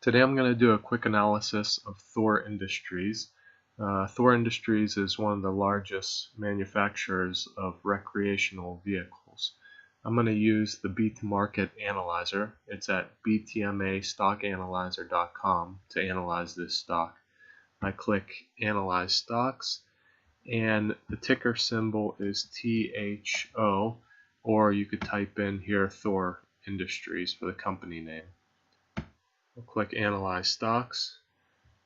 Today I'm going to do a quick analysis of Thor Industries. Thor Industries is one of the largest manufacturers of recreational vehicles. I'm going to use the Beat to Market analyzer. It's at btmastockanalyzer.com to analyze this stock. I click Analyze Stocks, and the ticker symbol is THO, or you could type in here Thor Industries for the company name. We'll click Analyze Stocks,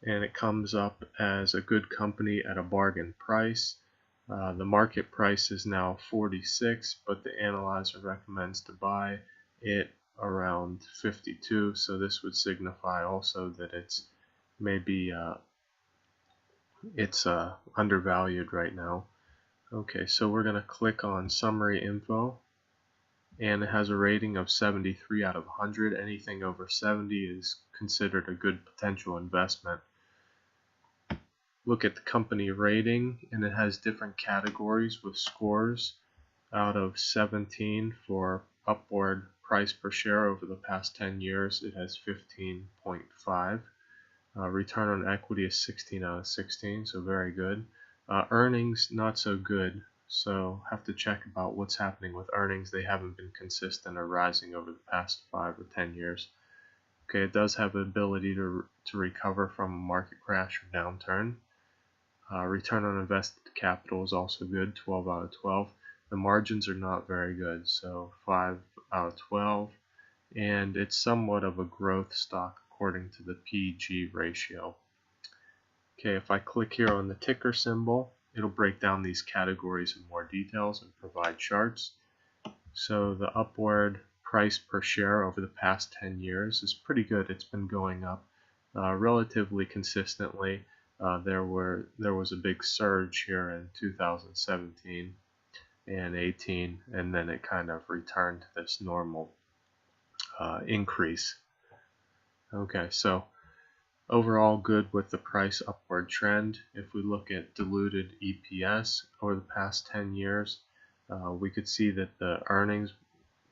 and it comes up as a good company at a bargain price. The market price is now 46, but the analyzer recommends to buy it around 52, so this would signify also that it's maybe undervalued right now. Okay, so we're going to click on Summary Info, and it has a rating of 73 out of 100. Anything over 70 is considered a good potential investment. Look at the company rating, and it has different categories with scores. Out of 17 for upward price per share over the past 10 years, it has 15.5. Return on equity is 16 out of 16, so very good. Earnings, not so good. So have to check about what's happening with earnings. They haven't been consistent or rising over the past 5 or 10 years. Okay, it does have the ability to recover from a market crash or downturn. Return on invested capital is also good, 12 out of 12. The margins are not very good, so 5 out of 12. And it's somewhat of a growth stock according to the PG ratio. Okay, if I click here on the ticker symbol, it'll break down these categories in more details and provide charts. So the upward price per share over the past 10 years is pretty good. It's been going up relatively consistently. There was a big surge here in 2017 and 18, and then it kind of returned to this normal increase. Okay, so overall good with the price upward trend. If we look at diluted EPS over the past 10 years, we could see that the earnings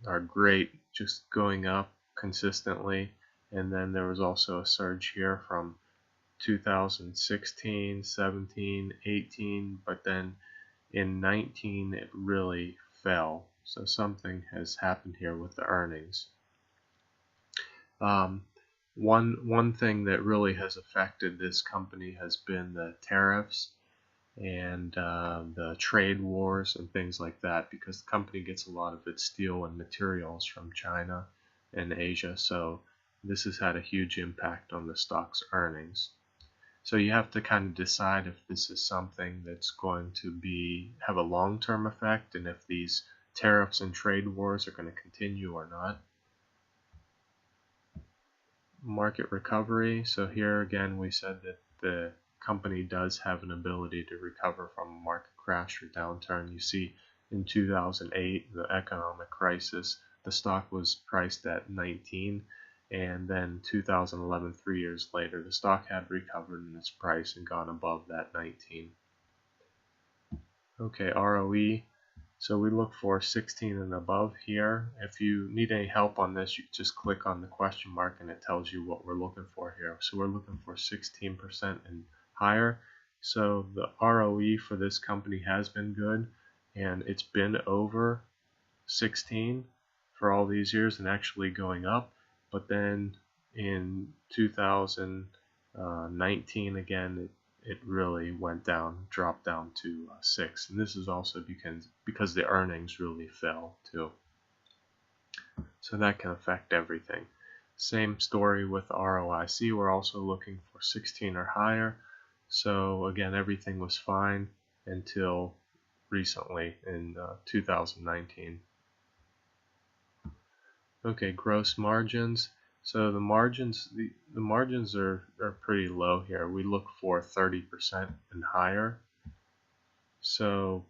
are great, just going up consistently, and then there was also a surge here from 2016, 17, 18, but then in 19 it really fell. So something has happened here with the earnings. One thing that really has affected this company has been the tariffs and the trade wars and things like that, because the company gets a lot of its steel and materials from China and Asia, so this has had a huge impact on the stock's earnings. So you have to kind of decide if this is something that's going to have a long-term effect, and if these tariffs and trade wars are going to continue or not. Market recovery. So here again we said that the company does have an ability to recover from a market crash or downturn. You see in 2008, the economic crisis, the stock was priced at 19, and then 2011, 3 years later, the stock had recovered in its price and gone above that 19. Okay, ROE. So we look for 16 and above here. If you need any help on this, you just click on the question mark and it tells you what we're looking for here. So we're looking for 16% and higher. So the ROE for this company has been good, and it's been over 16 for all these years and actually going up. But then in 2019 again, it really went down, dropped down to 6, and this is also because the earnings really fell too. So that can affect everything. Same story with ROIC. We're also looking for 16 or higher. So again, everything was fine until recently in 2019. Okay, gross margins. So the margins are pretty low here. We look for 30% and higher. So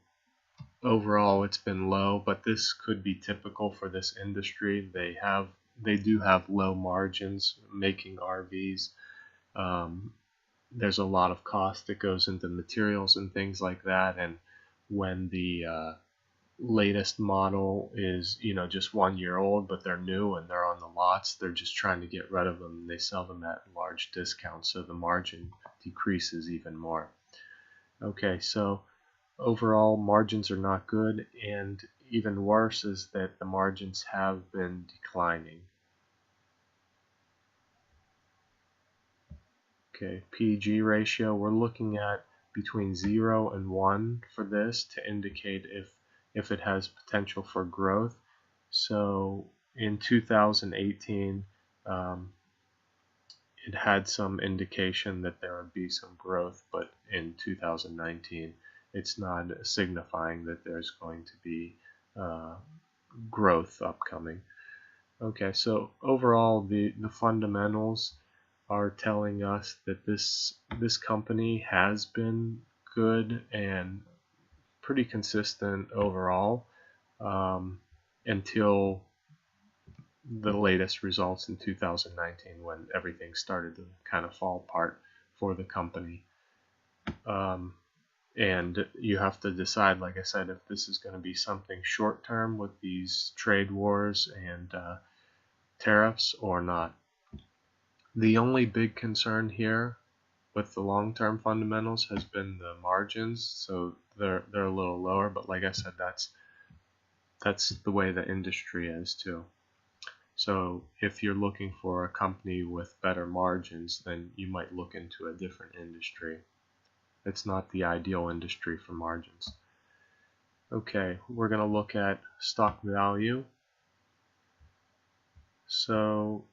overall it's been low, but this could be typical for this industry. They do have low margins making RVs. There's a lot of cost that goes into materials and things like that, and when the latest model is, just 1 year old, but they're new and they're on the lots. They're just trying to get rid of them. They sell them at large discounts, so the margin decreases even more. Okay, so overall margins are not good, and even worse is that the margins have been declining. Okay, PG ratio, we're looking at between 0 and 1 for this to indicate if it has potential for growth. So in 2018, it had some indication that there would be some growth, but in 2019, it's not signifying that there's going to be growth upcoming. Okay, so overall, the fundamentals are telling us that this company has been good and pretty consistent overall until the latest results in 2019, when everything started to kind of fall apart for the company. And you have to decide, like I said, if this is going to be something short term with these trade wars and tariffs or not. The only big concern here with the long-term fundamentals has been the margins, so they're a little lower, but like I said, that's the way the industry is too. So if you're looking for a company with better margins, then you might look into a different industry. It's not the ideal industry for margins. Okay, we're going to look at stock value. So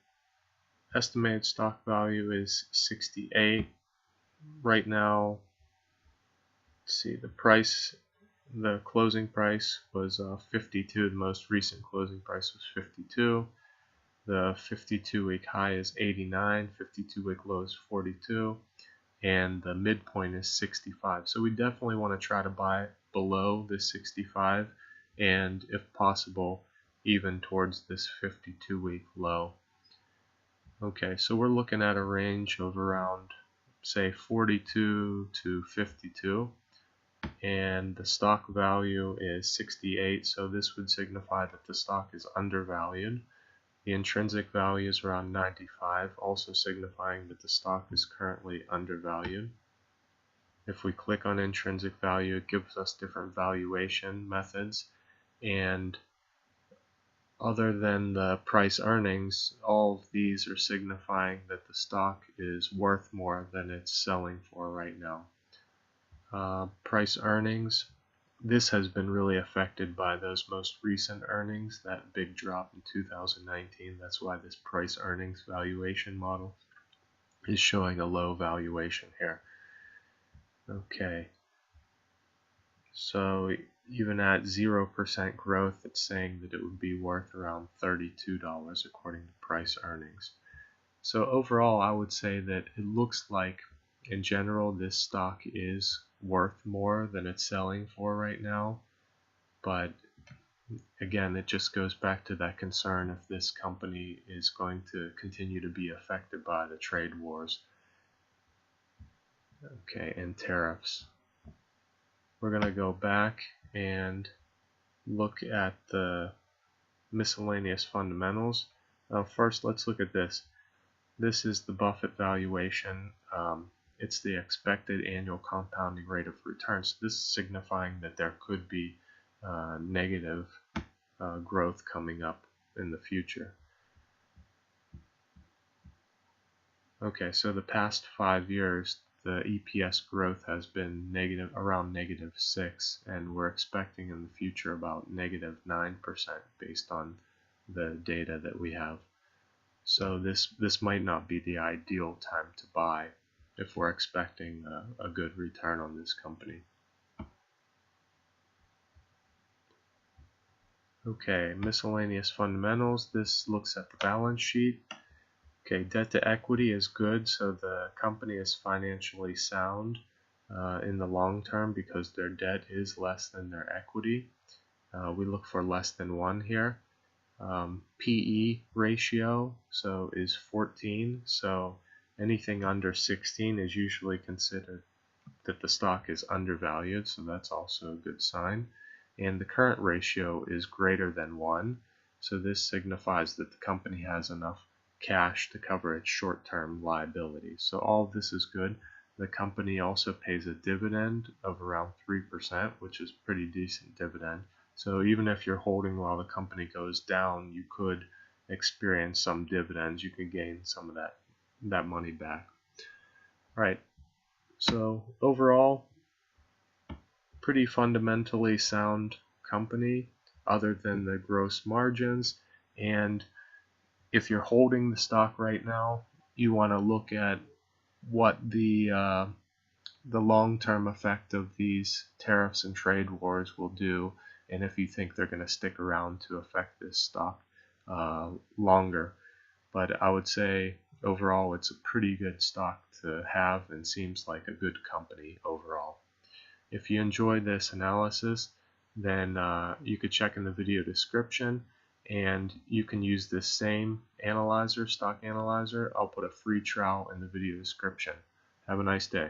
estimated stock value is 68. Right now, let's see, the closing price was 52. The most recent closing price was 52. The 52-week high is 89, 52-week low is 42, and the midpoint is 65. So we definitely want to try to buy below this 65, and if possible, even towards this 52-week low. Okay, so we're looking at a range of around, say, 42 to 52, and the stock value is 68, so this would signify that the stock is undervalued. The intrinsic value is around 95, also signifying that the stock is currently undervalued. If we click on intrinsic value, it gives us different valuation methods, and other than the price earnings, all of these are signifying that the stock is worth more than it's selling for right now. Price earnings, this has been really affected by those most recent earnings, that big drop in 2019. That's why this price earnings valuation model is showing a low valuation here. Okay, so even at 0% growth, it's saying that it would be worth around $32 according to price earnings. So overall, I would say that it looks like in general this stock is worth more than it's selling for right now, but again, it just goes back to that concern if this company is going to continue to be affected by the trade wars, okay, and tariffs. We're going to go back and look at the miscellaneous fundamentals. First, let's look at this. This is the Buffett valuation. It's the expected annual compounding rate of return. So this is signifying that there could be negative growth coming up in the future. Okay, so the past 5 years, the EPS growth has been around -6, and we're expecting in the future about -9% based on the data that we have. So this might not be the ideal time to buy if we're expecting a good return on this company. Okay, miscellaneous fundamentals. This looks at the balance sheet. Okay, debt to equity is good, so the company is financially sound in the long term because their debt is less than their equity. We look for less than 1 here. PE ratio is 14, so anything under 16 is usually considered that the stock is undervalued, so that's also a good sign. and the current ratio is greater than 1. So this signifies that the company has enough cash to cover its short-term liabilities. So all of this is good. The company also pays a dividend of around 3%, which is pretty decent dividend. So even if you're holding while the company goes down, you could experience some dividends. You could gain some of that money back. All right. So overall, pretty fundamentally sound company other than the gross margins. And if you're holding the stock right now, you want to look at what the long-term effect of these tariffs and trade wars will do, and if you think they're going to stick around to affect this stock longer. But I would say overall it's a pretty good stock to have and seems like a good company overall. If you enjoyed this analysis, then you could check in the video description, and you can use this same analyzer, stock analyzer. I'll put a free trial in the video description. Have a nice day.